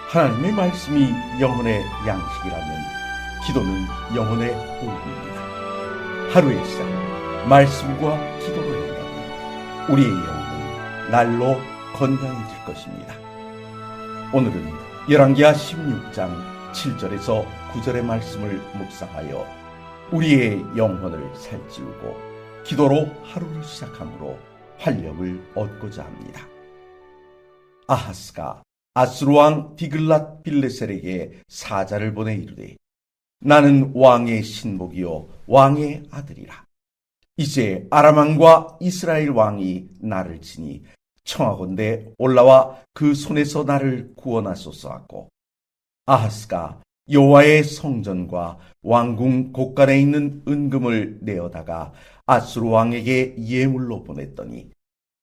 하나님의 말씀이 영혼의 양식이라면 기도는 영혼의 보급입니다. 하루의 시작을 말씀과 기도로 한다면 우리의 영혼은 날로 건강해질 것입니다. 오늘은 열왕기하 16장 7절에서 9절의 말씀을 묵상하여 우리의 영혼을 살찌우고 기도로 하루를 시작함으로 활력을 얻고자 합니다. 아하스가 아수르 왕 디글랏 빌레셀에게 사자를 보내 이르되 나는 왕의 신복이요 왕의 아들이라. 이제 아람 왕과 이스라엘 왕이 나를 치니 청하건대 올라와 그 손에서 나를 구원하소서 하고 아하스가 여호와의 성전과 왕궁 곳간에 있는 은금을 내어다가 아수르 왕에게 예물로 보냈더니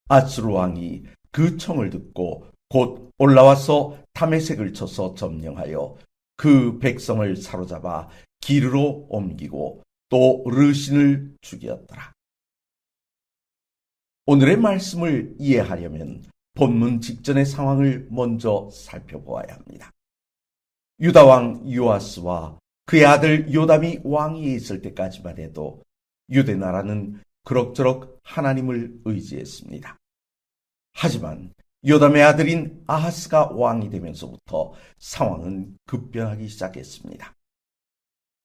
아수르 왕이 그 청을 듣고 곧 올라와서 다메섹을 쳐서 점령하여 그 백성을 사로잡아 기르로 옮기고 또 르신을 죽였더라. 오늘의 말씀을 이해하려면 본문 직전의 상황을 먼저 살펴보아야 합니다. 유다왕 요아스와 그의 아들 요담이 왕위에 있을 때까지만 해도 유대 나라는 그럭저럭 하나님을 의지했습니다. 하지만 요담의 아들인 아하스가 왕이 되면서부터 상황은 급변하기 시작했습니다.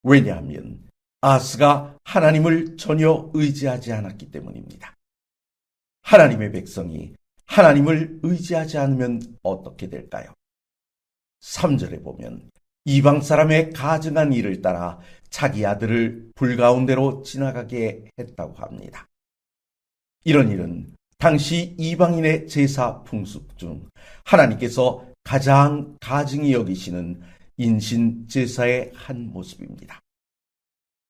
왜냐하면 아하스가 하나님을 전혀 의지하지 않았기 때문입니다. 하나님의 백성이 하나님을 의지하지 않으면 어떻게 될까요? 3절에 보면 이방 사람의 가증한 일을 따라 자기 아들을 불 가운데로 지나가게 했다고 합니다. 이런 일은 당시 이방인의 제사 풍습 중 하나님께서 가장 가증히 여기시는 인신 제사의 한 모습입니다.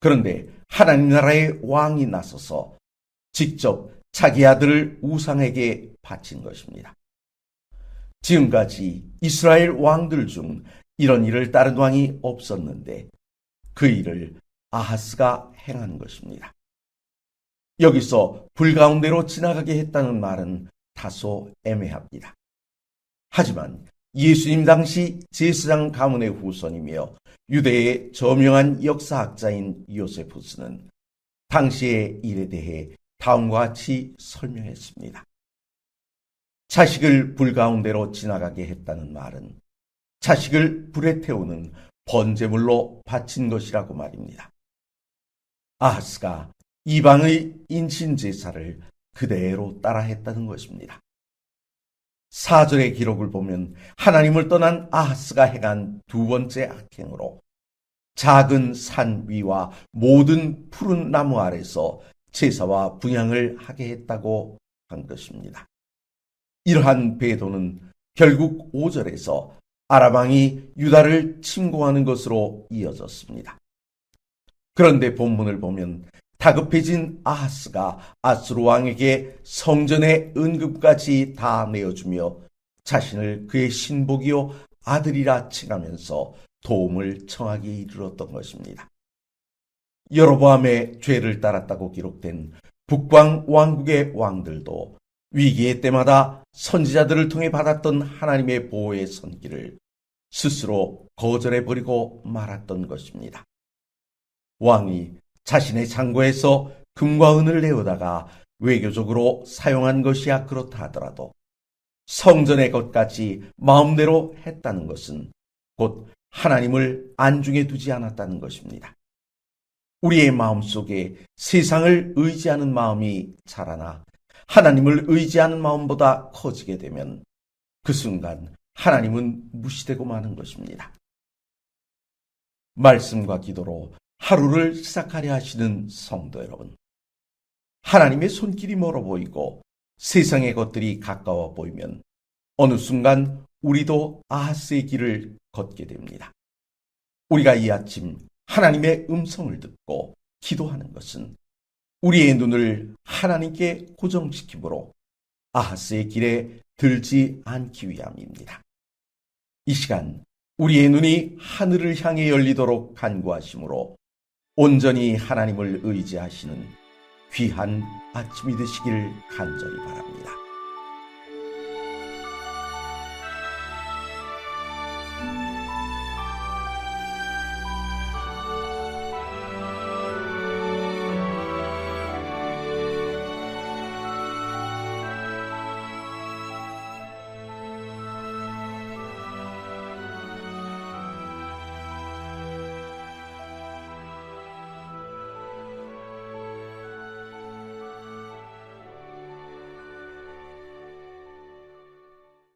그런데 하나님 나라의 왕이 나서서 직접 자기 아들을 우상에게 바친 것입니다. 지금까지 이스라엘 왕들 중 이런 일을 따른 왕이 없었는데 그 일을 아하스가 행한 것입니다. 여기서 불 가운데로 지나가게 했다는 말은 다소 애매합니다. 하지만 예수님 당시 제사장 가문의 후손이며 유대의 저명한 역사학자인 요세푸스는 당시의 일에 대해 다음과 같이 설명했습니다. 자식을 불 가운데로 지나가게 했다는 말은 자식을 불에 태우는 번제물로 바친 것이라고 말입니다. 아하스가 이방의 인신제사를 그대로 따라했다는 것입니다. 4절의 기록을 보면 하나님을 떠난 아하스가 행한 두 번째 악행으로 작은 산 위와 모든 푸른 나무 아래서 제사와 분향을 하게 했다고 한 것입니다. 이러한 배도는 결국 5절에서 아람 왕이 유다를 침공하는 것으로 이어졌습니다. 그런데 본문을 보면 다급해진 아하스가 아수르 왕에게 성전의 은금까지 다 내어주며 자신을 그의 신복이요 아들이라 칭하면서 도움을 청하기에 이르렀던 것입니다. 여로보암의 죄를 따랐다고 기록된 북방 왕국의 왕들도 위기의 때마다 선지자들을 통해 받았던 하나님의 보호의 선기를 스스로 거절해버리고 말았던 것입니다. 왕이 자신의 창고에서 금과 은을 내어다가 외교적으로 사용한 것이야 그렇다 하더라도 성전의 것까지 마음대로 했다는 것은 곧 하나님을 안중에 두지 않았다는 것입니다. 우리의 마음속에 세상을 의지하는 마음이 자라나 하나님을 의지하는 마음보다 커지게 되면 그 순간 하나님은 무시되고 마는 것입니다. 말씀과 기도로 하루를 시작하려 하시는 성도 여러분, 하나님의 손길이 멀어 보이고 세상의 것들이 가까워 보이면 어느 순간 우리도 아하스의 길을 걷게 됩니다. 우리가 이 아침 하나님의 음성을 듣고 기도하는 것은 우리의 눈을 하나님께 고정시키므로 아하스의 길에 들지 않기 위함입니다. 이 시간 우리의 눈이 하늘을 향해 열리도록 간구하심으로 온전히 하나님을 의지하시는 귀한 아침이 되시길 간절히 바랍니다.